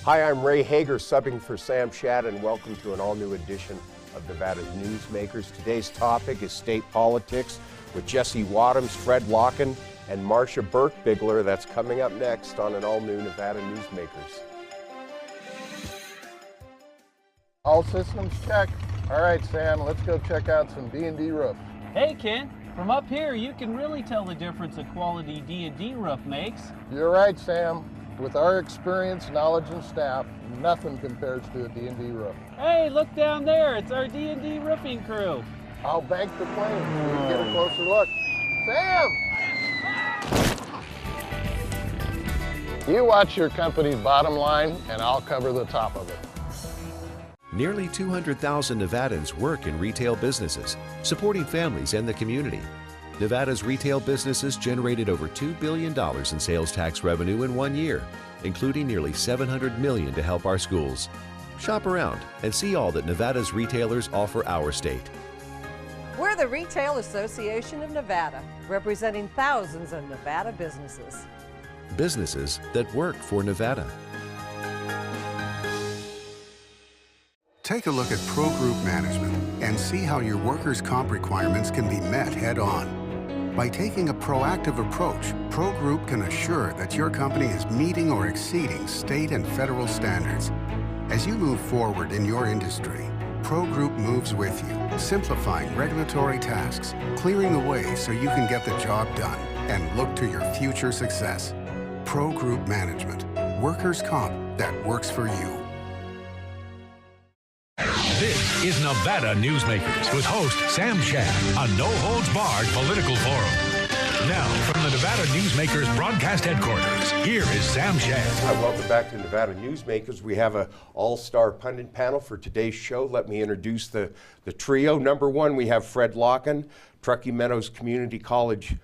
Hi, I'm Ray Hagar, subbing for Sam Shad, and welcome to an all-new edition of Nevada's Newsmakers. Today's topic is state politics with Jesse Wadhams, Fred Lokken, and Marsha Berkbigler. That's coming up next on an all-new Nevada Newsmakers. All systems check. All right, Sam, let's go check out some D&D roof. Hey, Ken. From up here, you can really tell the difference a quality D&D roof makes. You're right, Sam. With our experience, knowledge, and staff, nothing compares to a D&D roof. Hey, look down there. It's our D&D roofing crew. I'll bank the plane so we can get a closer look. Sam! You watch your company's bottom line, and I'll cover the top of it. Nearly 200,000 Nevadans work in retail businesses, supporting families and the community. Nevada's retail businesses generated over $2 billion in sales tax revenue in 1 year, including nearly $700 million to help our schools. Shop around and see all that Nevada's retailers offer our state. We're the Retail Association of Nevada, representing thousands of Nevada businesses. Businesses that work for Nevada. Take a look at Pro Group Management and see how your workers' comp requirements can be met head-on. By taking a proactive approach, Pro Group can assure that your company is meeting or exceeding state and federal standards. As you move forward in your industry, Pro Group moves with you, simplifying regulatory tasks, clearing the way so you can get the job done and look to your future success. Pro Group Management, workers' comp that works for you. This is Nevada Newsmakers with host Sam Shad, a no-holds-barred political forum. Now, from the Nevada Newsmakers broadcast headquarters, here is Sam Shad. Hi, welcome back to Nevada Newsmakers. We have an all-star pundit panel for today's show. Let me introduce the trio. Number one, we have Fred Lokken, Truckee Meadows Community College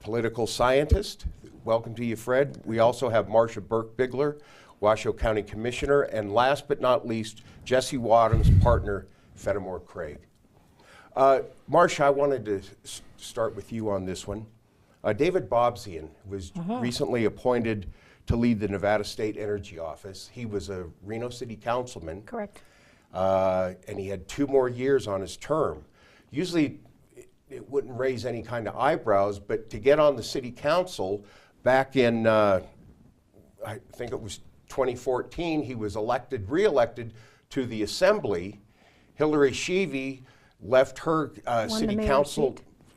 political scientist. Welcome to you, Fred. We also have Marsha Berkbigler, Washoe County Commissioner, and last but not least, Jesse Wadhams' partner, Fennemore Craig. Marsha, I wanted to start with you on this one. David Bobzian was recently appointed to lead the Nevada State Energy Office. He was a Reno City Councilman. Correct. And he had 2 more years on his term. Usually, it wouldn't raise any kind of eyebrows, but to get on the city council back in, I think it was 2014, he was re-elected to the Assembly. Hillary Sheevey left her city council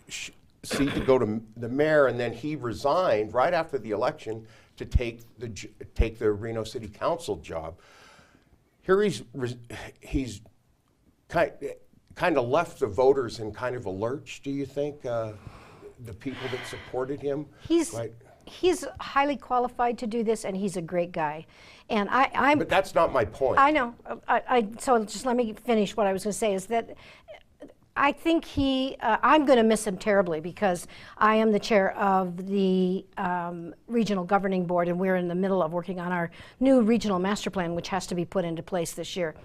seat to go to the mayor, and then he resigned right after the election to take the Reno City Council job. Here he's kind of left the voters in kind of a lurch. Do you think the people that supported him? He's highly qualified to do this, and he's a great guy. And But that's not my point. I know. So just let me finish what I was going to say, is that I think I'm going to miss him terribly, because I am the chair of the Regional Governing Board, and we're in the middle of working on our new regional master plan, which has to be put into place this year.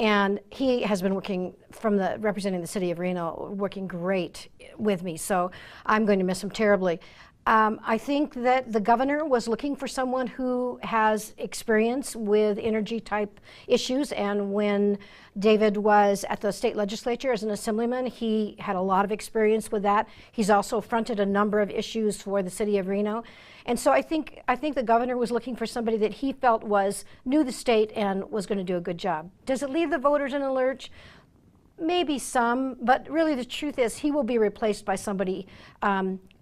And he has been working representing the city of Reno, working great with me. So I'm going to miss him terribly. I think that the governor was looking for someone who has experience with energy type issues, and when David was at the state legislature as an assemblyman, he had a lot of experience with that. He's also fronted a number of issues for the city of Reno. And so I think the governor was looking for somebody that he felt knew the state and was going to do a good job. Does it leave the voters in a lurch? Maybe some, but really the truth is he will be replaced by somebody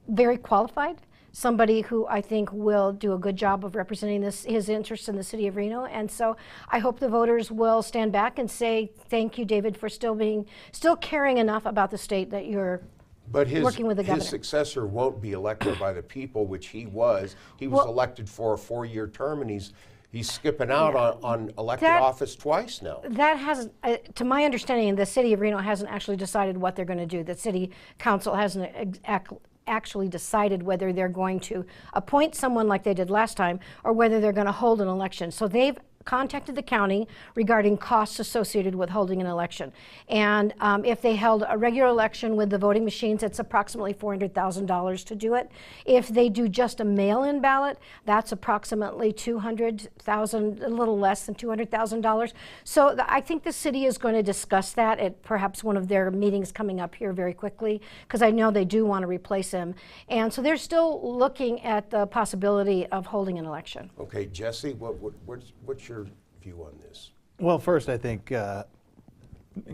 very qualified, somebody who I think will do a good job of representing his interests in the city of Reno. And so I hope the voters will stand back and say, thank you, David, for still caring enough about the state that you're working with the governor. His successor won't be elected by the people, which he was. He was elected for a 4-year term, and he's skipping out on elected office twice now. That hasn't, to my understanding, the city of Reno hasn't actually decided what they're going to do. The city council hasn't actually decided whether they're going to appoint someone like they did last time, or whether they're going to hold an election. So they've contacted the county regarding costs associated with holding an election. And if they held a regular election with the voting machines, it's approximately $400,000 to do it. If they do just a mail-in ballot, that's approximately $200,000, a little less than $200,000. So I think the city is going to discuss that at perhaps one of their meetings coming up here very quickly, because I know they do want to replace him. And so they're still looking at the possibility of holding an election. Okay, Jesse, what's your view on this? Well, first, I think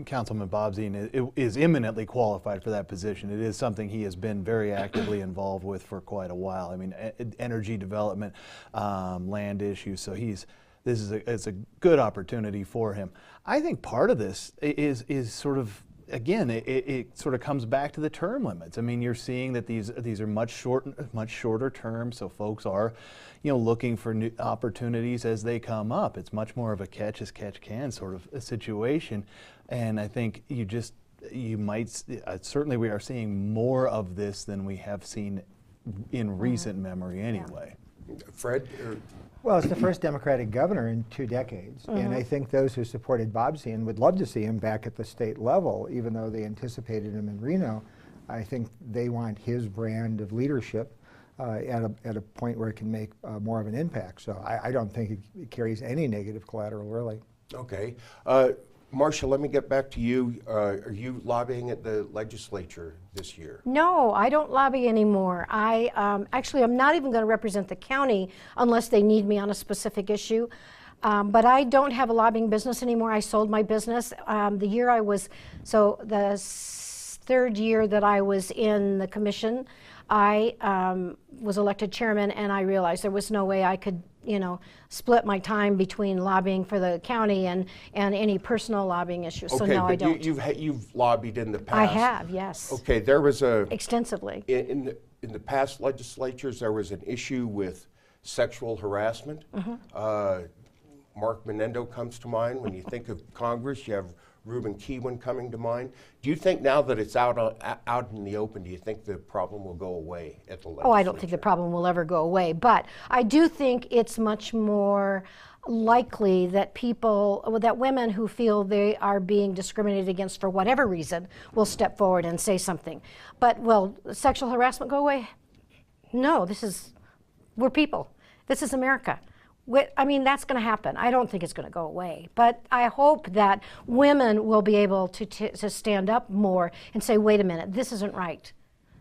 Councilman Bobzien is eminently qualified for that position. It is something he has been very actively involved with for quite a while. I mean, energy development, land issues. So it's a good opportunity for him. I think part of this is sort of, again, it sort of comes back to the term limits. I mean, you're seeing that these are much shorter terms, so folks are, looking for new opportunities as they come up. It's much more of a catch as catch can sort of a situation, and I think certainly we are seeing more of this than we have seen in recent memory anyway. Fred? Well, it's the first Democratic governor in 2 decades, and I think those who supported Bobzien would love to see him back at the state level, even though they anticipated him in Reno. I think they want his brand of leadership at a point where it can make more of an impact. So I don't think it carries any negative collateral, really. Okay. Marsha, let me get back to you. Are you lobbying at the legislature this year? No, I don't lobby anymore. Actually, I'm not even going to represent the county unless they need me on a specific issue. But I don't have a lobbying business anymore. I sold my business. The third year that I was in the commission, I was elected chairman, and I realized there was no way I could split my time between lobbying for the county and any personal lobbying issues. Okay, so no, but I don't. You've lobbied in the past. I have, yes. Okay, there was extensively. In the past legislatures, there was an issue with sexual harassment. Mark Menendo comes to mind. When you think of Congress, you have Reuben Kewin coming to mind. Do you think now that it's out in the open, do you think the problem will go away at the legislature? Oh, I don't think the problem will ever go away, but I do think it's much more likely that women who feel they are being discriminated against for whatever reason will step forward and say something. But will sexual harassment go away? No, we're people. This is America. I mean, that's going to happen. I don't think it's going to go away. But I hope that women will be able to stand up more and say, wait a minute, this isn't right.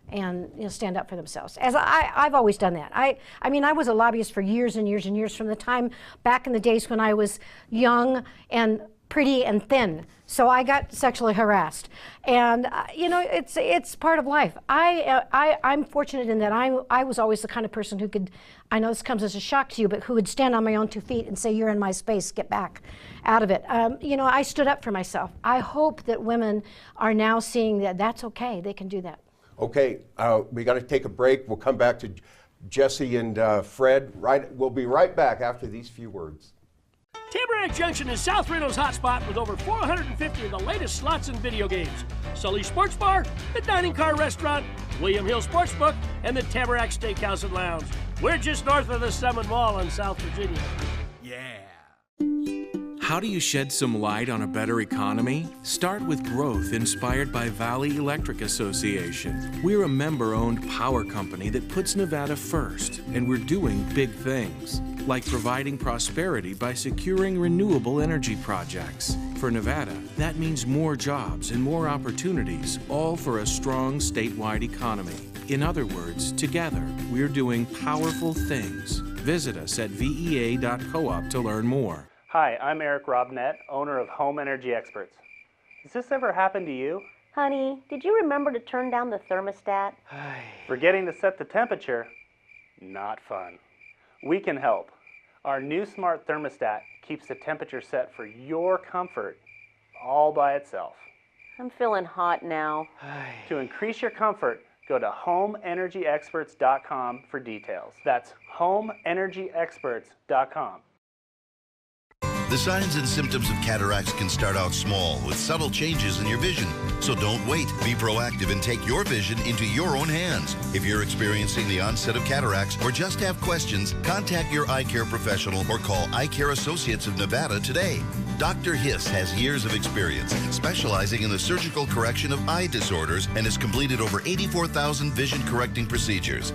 And stand up for themselves. As I've always done that. I mean, I was a lobbyist for years and years and years, from the time back in the days when I was young and pretty and thin. So I got sexually harassed, and it's part of life. I'm fortunate in that I was always the kind of person who could, I know this comes as a shock to you, but who would stand on my own 2 feet and say, you're in my space, get back out of it. I stood up for myself. I hope that women are now seeing that that's okay, they can do that. Okay, we got to take a break. We'll come back to Jesse and Fred. We'll be right back after these few words. Tamarack Junction is South Reno's hotspot with over 450 of the latest slots and video games. Sully's Sports Bar, the Dining Car Restaurant, William Hill Sportsbook, and the Tamarack Steakhouse and Lounge. We're just north of the Summit Mall in South Virginia. Yeah. How do you shed some light on a better economy? Start with growth inspired by Valley Electric Association. We're a member-owned power company that puts Nevada first, and we're doing big things, like providing prosperity by securing renewable energy projects. For Nevada, that means more jobs and more opportunities, all for a strong statewide economy. In other words, together, we're doing powerful things. Visit us at vea.coop to learn more. Hi, I'm Eric Robnett, owner of Home Energy Experts. Has this ever happened to you? Honey, did you remember to turn down the thermostat? Forgetting to set the temperature? Not fun. We can help. Our new smart thermostat keeps the temperature set for your comfort all by itself. I'm feeling hot now. To increase your comfort, go to homeenergyexperts.com for details. That's homeenergyexperts.com. The signs and symptoms of cataracts can start out small with subtle changes in your vision. So don't wait. Be proactive and take your vision into your own hands. If you're experiencing the onset of cataracts or just have questions, contact your eye care professional or call Eye Care Associates of Nevada today. Dr. Hiss has years of experience specializing in the surgical correction of eye disorders and has completed over 84,000 vision correcting procedures.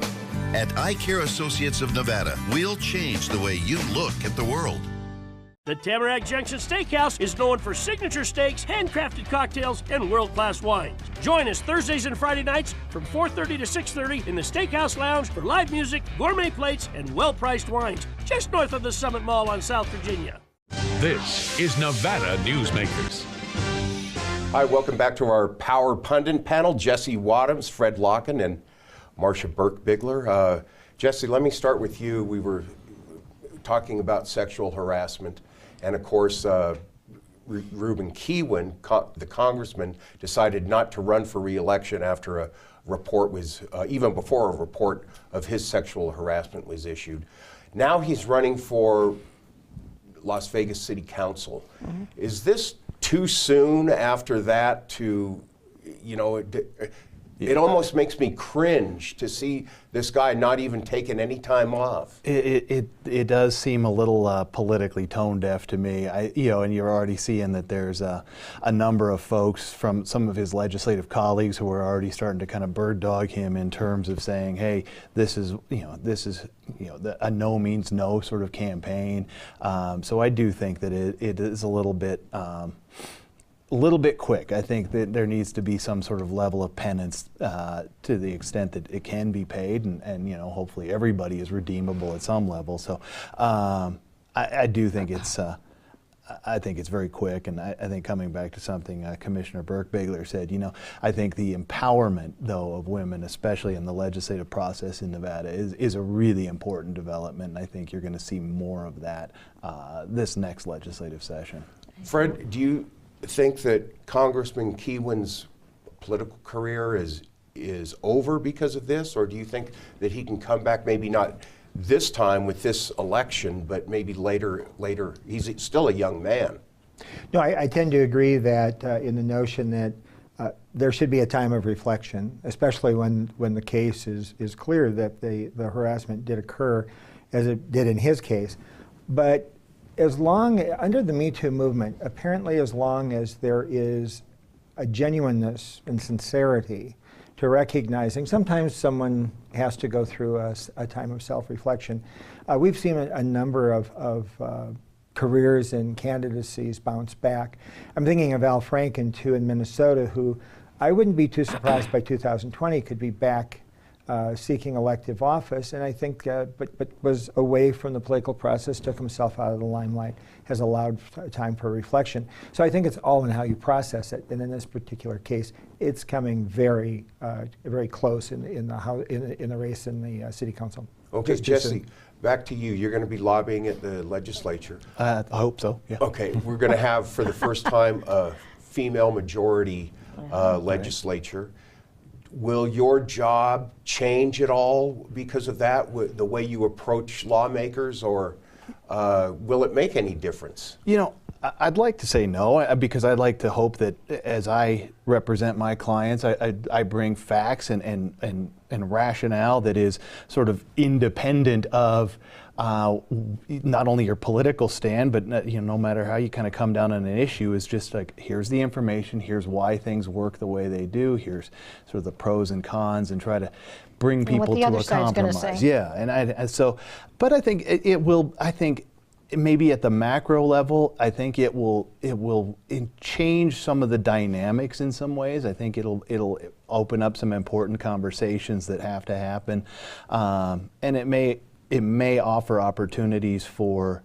At Eye Care Associates of Nevada, we'll change the way you look at the world. The Tamarack Junction Steakhouse is known for signature steaks, handcrafted cocktails, and world-class wines. Join us Thursdays and Friday nights from 4:30 to 6:30 in the Steakhouse Lounge for live music, gourmet plates, and well-priced wines, just north of the Summit Mall on South Virginia. This is Nevada Newsmakers. Hi, welcome back to our Power Pundit panel. Jesse Wadhams, Fred Lokken, and Marsha Berkbigler. Jesse, let me start with you. We were talking about sexual harassment, and of course, Reuben Keywen, the congressman, decided not to run for re-election after a report was, even before a report of his sexual harassment was issued. Now he's running for Las Vegas City Council. Mm-hmm. Is this too soon after that to, you know, it almost makes me cringe to see this guy not even taking any time off. It does seem a little politically tone deaf to me. And you're already seeing that there's a number of folks from some of his legislative colleagues who are already starting to kind of bird dog him in terms of saying, hey, this is a no means no sort of campaign. So I do think that it is a little bit quick. I think that there needs to be some sort of level of penance to the extent that it can be paid, and hopefully everybody is redeemable at some level. So I do think it's very quick, and I think coming back to something Commissioner Berkbigler said, I think the empowerment though of women, especially in the legislative process in Nevada, is a really important development, and I think you're going to see more of that this next legislative session. Fred, do you think that Congressman Keywen's political career is over because of this, or do you think that he can come back, maybe not this time with this election, but maybe later? He's still a young man. No, I tend to agree that in the notion that there should be a time of reflection, especially when the case is clear that the harassment did occur, as it did in his case. But as long, under the Me Too movement, apparently as long as there is a genuineness and sincerity to recognizing sometimes someone has to go through a time of self-reflection. We've seen a number of careers and candidacies bounce back. I'm thinking of Al Franken, too, in Minnesota, who I wouldn't be too surprised by 2020 could be back seeking elective office, and I think, but was away from the political process, took himself out of the limelight, has allowed time for reflection. So I think it's all in how you process it, and in this particular case, it's coming very, very close in the race in the city council. Okay, Jesse, back to you. You're going to be lobbying at the legislature. I hope so. Yeah. Okay, we're going to have for the first time a female majority legislature. Right. Will your job change at all because of that, the way you approach lawmakers, or will it make any difference? I'd like to say no, because I'd like to hope that as I represent my clients, I bring facts and rationale that is sort of independent of not only your political stand, but no matter how you kind of come down on an issue, is just like, here's the information, here's why things work the way they do, here's sort of the pros and cons, and try to bring people to a compromise. Yeah, and so, but I think it will. I think maybe at the macro level, I think it will change some of the dynamics in some ways. I think it'll open up some important conversations that have to happen, and it may offer opportunities for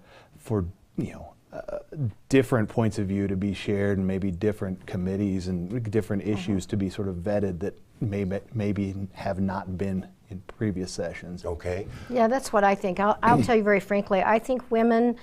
different points of view to be shared, and maybe different committees and different issues to be sort of vetted that maybe have not been in previous sessions. Okay. Yeah, that's what I think. I'll tell you very frankly, I think women,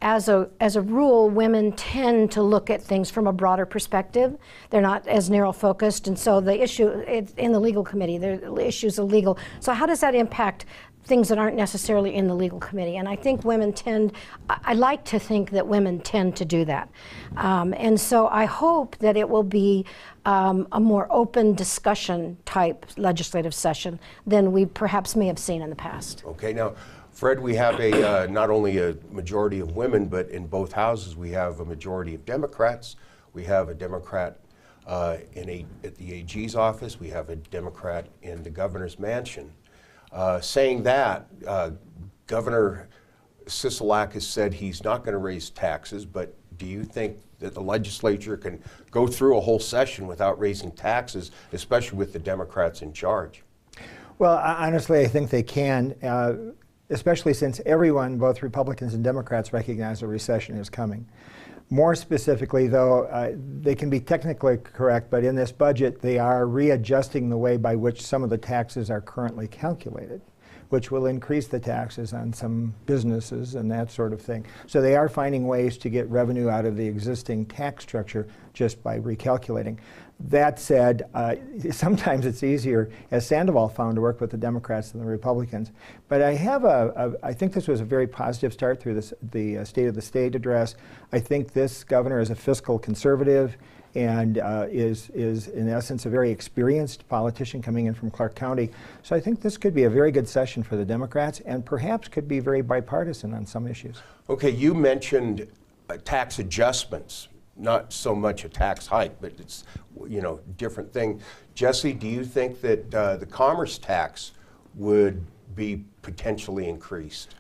as a rule, women tend to look at things from a broader perspective. They're not as narrow focused, and so the issue in the legal committee, the issues are legal. So how does that impact things that aren't necessarily in the legal committee. And I think women tend, I like to think that women tend to do that. And so I hope that it will be a more open discussion type legislative session than we perhaps may have seen in the past. Okay, now, Fred, we have a not only a majority of women, but in both houses we have a majority of Democrats. We have a Democrat at the AG's office. We have a Democrat in the governor's mansion. Saying that, Governor Sisolak has said he's not going to raise taxes, but do you think that the legislature can go through a whole session without raising taxes, especially with the Democrats in charge? Well, honestly, I think they can, especially since everyone, both Republicans and Democrats, recognize a recession is coming. More specifically, though, they can be technically correct, but in this budget, they are readjusting the way by which some of the taxes are currently calculated, which will increase the taxes on some businesses and that sort of thing. So they are finding ways to get revenue out of the existing tax structure just by recalculating. That said, sometimes it's easier, as Sandoval found, to work with the Democrats than the Republicans. But I have I think this was a very positive start through the State of the State address. I think this governor is a fiscal conservative and is in essence a very experienced politician coming in from Clark County. So I think this could be a very good session for the Democrats and perhaps could be very bipartisan on some issues. Okay, you mentioned tax adjustments. Not so much a tax hike, but it's, you know, different thing. Jesse, do you think that the commerce tax would be potentially increased?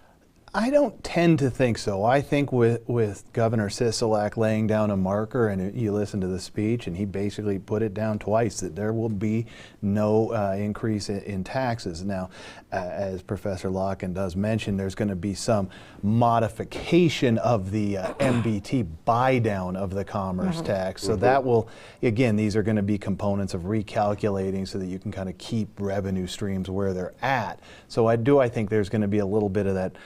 I don't tend to think so. I think with Governor Sisolak laying down a marker, and you listen to the speech, and he basically put it down twice, that there will be no increase in taxes. Now, as Professor Lokken does mention, there's going to be some modification of the MBT buy down of the commerce tax. So that will, again, these are going to be components of recalculating so that you can kind of keep revenue streams where they're at. So I think there's going to be a little bit of that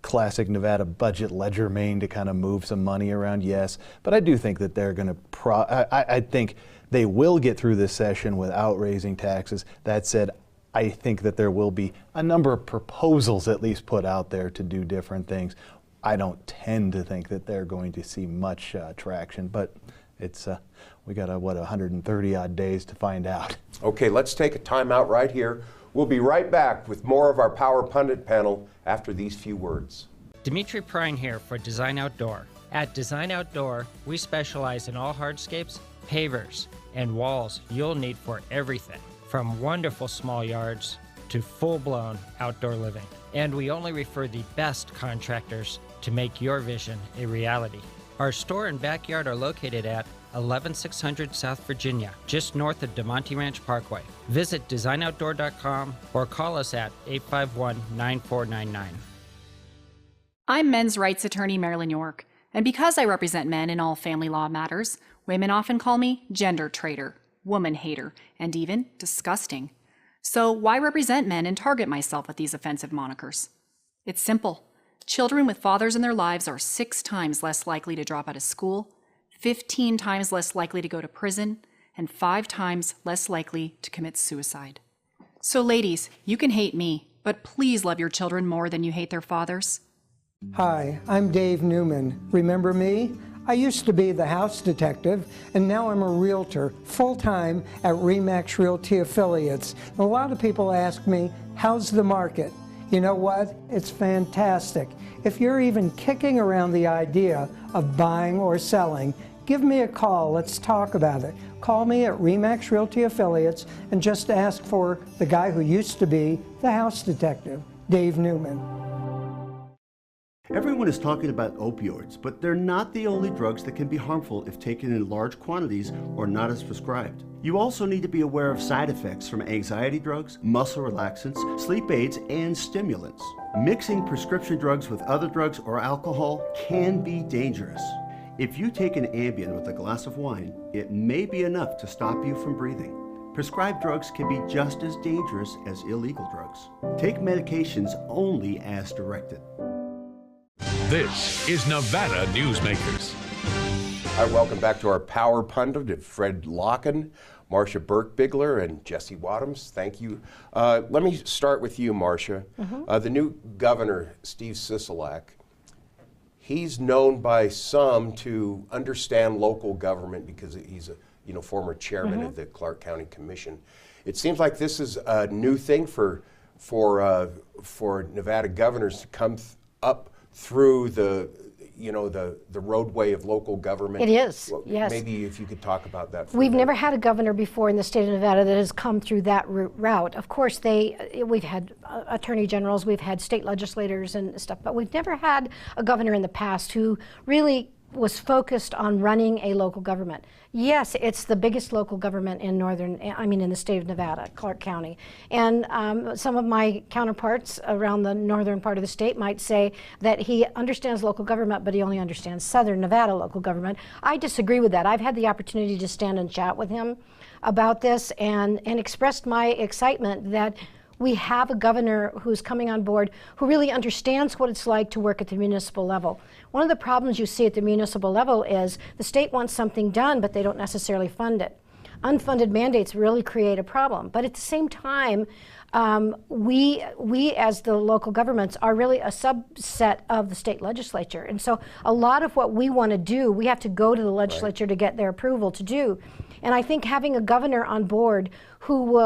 classic Nevada budget legerdemain to kind of move some money around, yes. But I do think that they're going to, I think they will get through this session without raising taxes. That said, I think that there will be a number of proposals at least put out there to do different things. I don't tend to think that they're going to see much traction, but it's we got 130 odd days to find out. Okay, let's take a time out right here. We'll be right back with more of our Power Pundit panel after these few words. Dimitri Prine here for Design Outdoor. At Design Outdoor, we specialize in all hardscapes, pavers, and walls you'll need for everything, from wonderful small yards to full-blown outdoor living. And we only refer the best contractors to make your vision a reality. Our store and backyard are located at 11600 South Virginia, just north of DeMonte Ranch Parkway. Visit designoutdoor.com or call us at 851-9499. I'm men's rights attorney Marilyn York, and because I represent men in all family law matters, women often call me gender traitor, woman hater, and even disgusting. So why represent men and target myself with these offensive monikers? It's simple. Children with fathers in their lives are 6 times less likely to drop out of school, 15 times less likely to go to prison, and 5 times less likely to commit suicide. So ladies, you can hate me, but please love your children more than you hate their fathers. Hi, I'm Dave Newman. Remember me? I used to be the house detective, and now I'm a realtor, full-time at RE/MAX Realty Affiliates. A lot of people ask me, how's the market? You know what? It's fantastic. If you're even kicking around the idea of buying or selling, give me a call. Let's talk about it. Call me at RE/MAX Realty Affiliates and just ask for the guy who used to be the house detective, Dave Newman. Everyone is talking about opioids, but they're not the only drugs that can be harmful if taken in large quantities or not as prescribed. You also need to be aware of side effects from anxiety drugs, muscle relaxants, sleep aids, and stimulants. Mixing prescription drugs with other drugs or alcohol can be dangerous. If you take an Ambien with a glass of wine, it may be enough to stop you from breathing. Prescribed drugs can be just as dangerous as illegal drugs. Take medications only as directed. This is Nevada Newsmakers. Hi, welcome back to our Power Pundit, Fred Lokken, Marsha Berkbigler and Jesse Wadhams. Thank you. Let me start with you, Marsha. The new governor, Steve Sisolak, he's known by some to understand local government because he's a former chairman of the Clark County Commission. It seems like this is a new thing for Nevada governors to come up through the roadway of local government. It is, well, yes. Maybe if you could talk about that. We've never had a governor before in the state of Nevada that has come through that route. Of course, we've had attorney generals, we've had state legislators and stuff, but we've never had a governor in the past who really was focused on running a local government. Yes, it's the biggest local government in in the state of Nevada, Clark County. And some of my counterparts around the northern part of the state might say that he understands local government, but he only understands southern Nevada local government. I disagree with that. I've had the opportunity to stand and chat with him about this and expressed my excitement that we have a governor who's coming on board who really understands what it's like to work at the municipal level. One of the problems you see at the municipal level is the state wants something done, but they don't necessarily fund it. Unfunded mandates really create a problem. But at the same time, we as the local governments are really a subset of the state legislature. And so a lot of what we want to do, we have to go to the legislature to get their approval to do. And I think having a governor on board who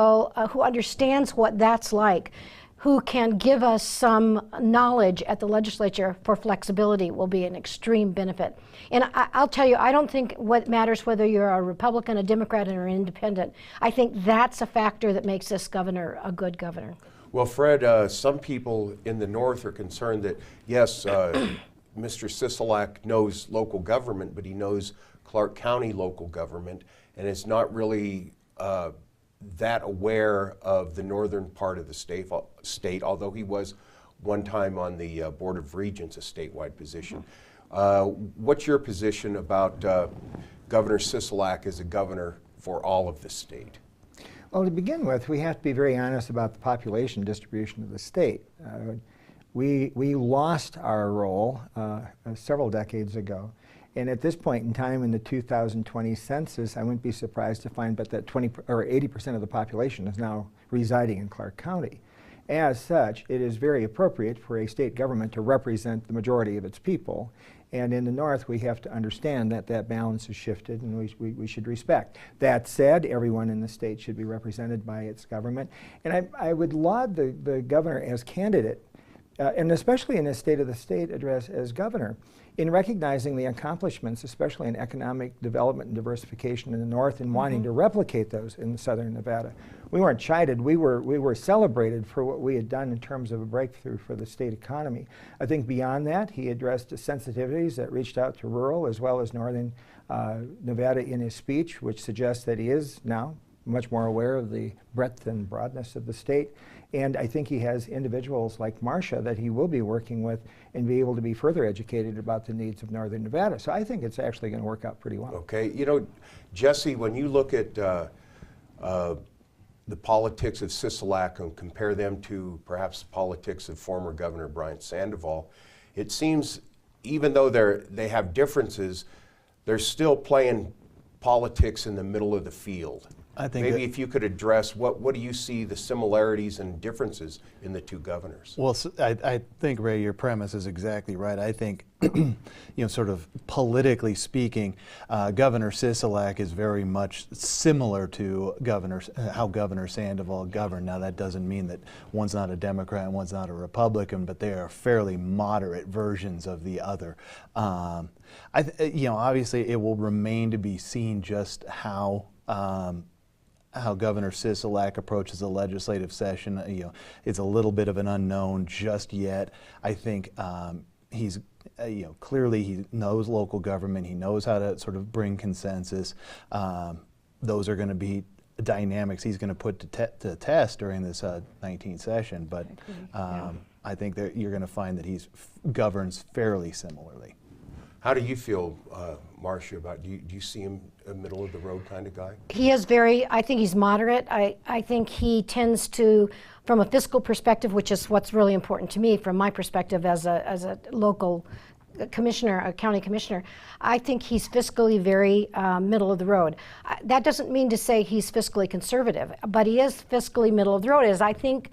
understands what that's like, who can give us some knowledge at the legislature for flexibility will be an extreme benefit. And I'll tell you, I don't think what matters whether you're a Republican, a Democrat, or an independent. I think that's a factor that makes this governor a good governor. Well, Fred, some people in the north are concerned that, yes, Mr. Sisolak knows local government, but he knows Clark County local government, and is not really that aware of the northern part of the state, although he was one time on the Board of Regents, a statewide position. What's your position about Governor Sisolak as a governor for all of the state? Well, to begin with, we have to be very honest about the population distribution of the state. We lost our role several decades ago. And at this point in time, in the 2020 census, I wouldn't be surprised to find that 80% of the population is now residing in Clark County. As such, it is very appropriate for a state government to represent the majority of its people. And in the north, we have to understand that that balance is shifted, and we should respect. That said, everyone in the state should be represented by its government. And I would laud the governor as candidate, and especially in his State of the State address as governor, in recognizing the accomplishments, especially in economic development and diversification in the north, and wanting to replicate those in southern Nevada. We weren't chided, we were celebrated for what we had done in terms of a breakthrough for the state economy. I think beyond that, he addressed the sensitivities that reached out to rural as well as northern Nevada in his speech, which suggests that he is now much more aware of the breadth and broadness of the state. And I think he has individuals like Marsha that he will be working with and be able to be further educated about the needs of northern Nevada. So I think it's actually going to work out pretty well. Okay, you know, Jesse, when you look at the politics of Sisolak and compare them to perhaps the politics of former Governor Bryant Sandoval, it seems even though they have differences, they're still playing politics in the middle of the field. I think maybe if you could address what do you see the similarities and differences in the two governors? Well, I think, Ray, your premise is exactly right. I think, sort of politically speaking, Governor Sisolak is very much similar to how Governor Sandoval governed. Now, that doesn't mean that one's not a Democrat and one's not a Republican, but they are fairly moderate versions of the other. Obviously, it will remain to be seen just how Governor Sisolak approaches a legislative session. It's a little bit of an unknown just yet. I think he's, clearly he knows local government. He knows how to sort of bring consensus. Those are going to be dynamics he's going to put to test during this 19th session. But I think that you're going to find that he governs fairly similarly. How do you feel, Marsha, about, do you see him a middle of the road kind of guy? He is I think he's moderate. I think he tends to, from a fiscal perspective, which is what's really important to me from my perspective as a local commissioner, a county commissioner, I think he's fiscally very middle of the road. That doesn't mean to say he's fiscally conservative, but he is fiscally middle of the road, as I think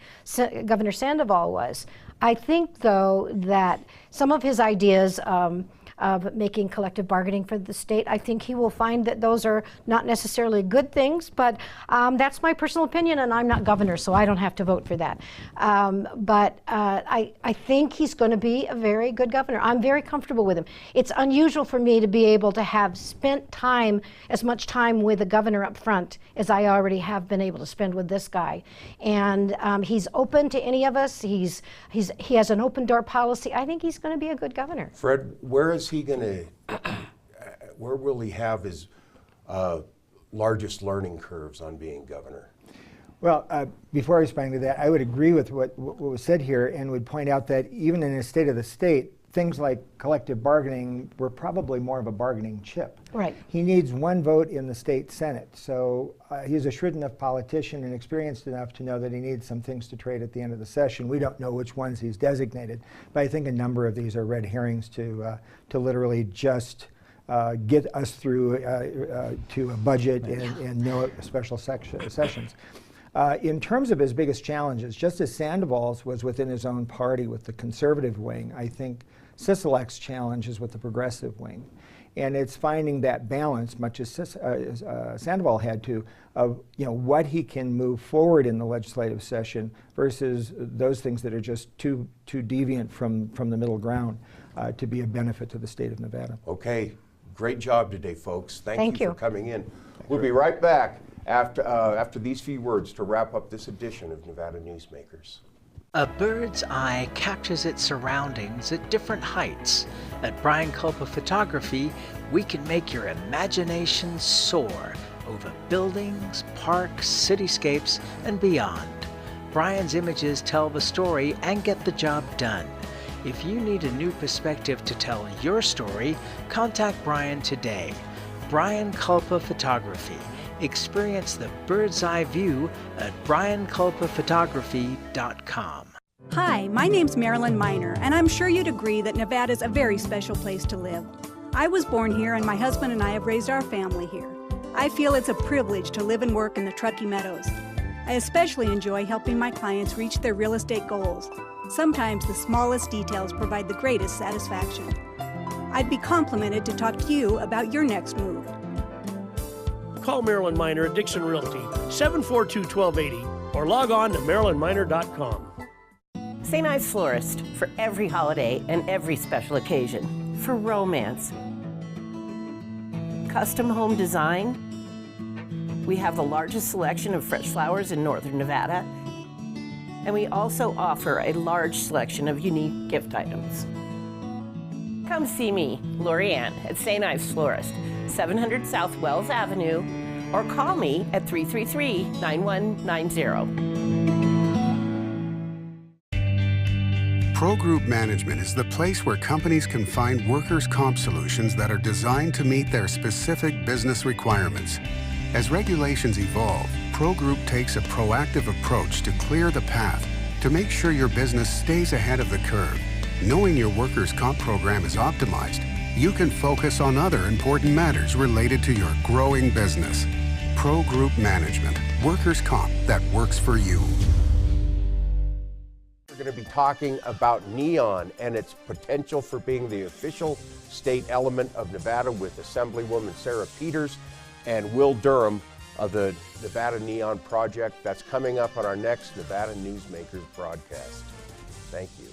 Governor Sandoval was. I think, though, that some of his ideas of making collective bargaining for the state, I think he will find that those are not necessarily good things, but that's my personal opinion, and I'm not governor, so I don't have to vote for that. But I think he's going to be a very good governor. I'm very comfortable with him. It's unusual for me to be able to have spent time, as much time with the governor up front as I already have been able to spend with this guy. And he's open to any of us. He has an open door policy. I think he's going to be a good governor. Fred, where is he going to, where will he have his largest learning curves on being governor? Well, before I respond to that, I would agree with what was said here and would point out that even in a state of the state, things like collective bargaining were probably more of a bargaining chip. Right. He needs one vote in the state Senate, so he's a shrewd enough politician and experienced enough to know that he needs some things to trade at the end of the session. We don't know which ones he's designated, but I think a number of these are red herrings to literally just get us through to a budget and no special sessions. In terms of his biggest challenges, just as Sandoval's was within his own party with the conservative wing, I think Sisolak's challenge is with the progressive wing. And it's finding that balance, much as Sandoval had to, of what he can move forward in the legislative session versus those things that are just too deviant from the middle ground to be a benefit to the state of Nevada. Okay, great job today, folks. Thank you for coming in. We'll be right back after these few words to wrap up this edition of Nevada Newsmakers. A bird's eye captures its surroundings at different heights. At Brian Culpa Photography, we can make your imagination soar over buildings, parks, cityscapes, and beyond. Brian's images tell the story and get the job done. If you need a new perspective to tell your story, contact Brian today. Brian Culpa Photography. Experience the bird's eye view at brianculpaphotography.com. Hi, my name's Marilyn Miner, and I'm sure you'd agree that Nevada's a very special place to live. I was born here, and my husband and I have raised our family here. I feel it's a privilege to live and work in the Truckee Meadows. I especially enjoy helping my clients reach their real estate goals. Sometimes the smallest details provide the greatest satisfaction. I'd be complimented to talk to you about your next move. Call Marilyn Miner at Dixon Realty, 742-1280, or log on to marilynminer.com. St. Ives Florist, for every holiday and every special occasion. For romance. Custom home design. We have the largest selection of fresh flowers in northern Nevada. And we also offer a large selection of unique gift items. Come see me, Lori Ann, at St. Ives Florist, 700 South Wells Avenue, or call me at 333-9190. Pro Group Management is the place where companies can find workers' comp solutions that are designed to meet their specific business requirements. As regulations evolve, Pro Group takes a proactive approach to clear the path to make sure your business stays ahead of the curve. Knowing your workers' comp program is optimized, you can focus on other important matters related to your growing business. Pro Group Management, workers' comp that works for you. We're going to be talking about neon and its potential for being the official state element of Nevada with Assemblywoman Sarah Peters and Will Durham of the Nevada Neon Project. That's coming up on our next Nevada Newsmakers broadcast. Thank you.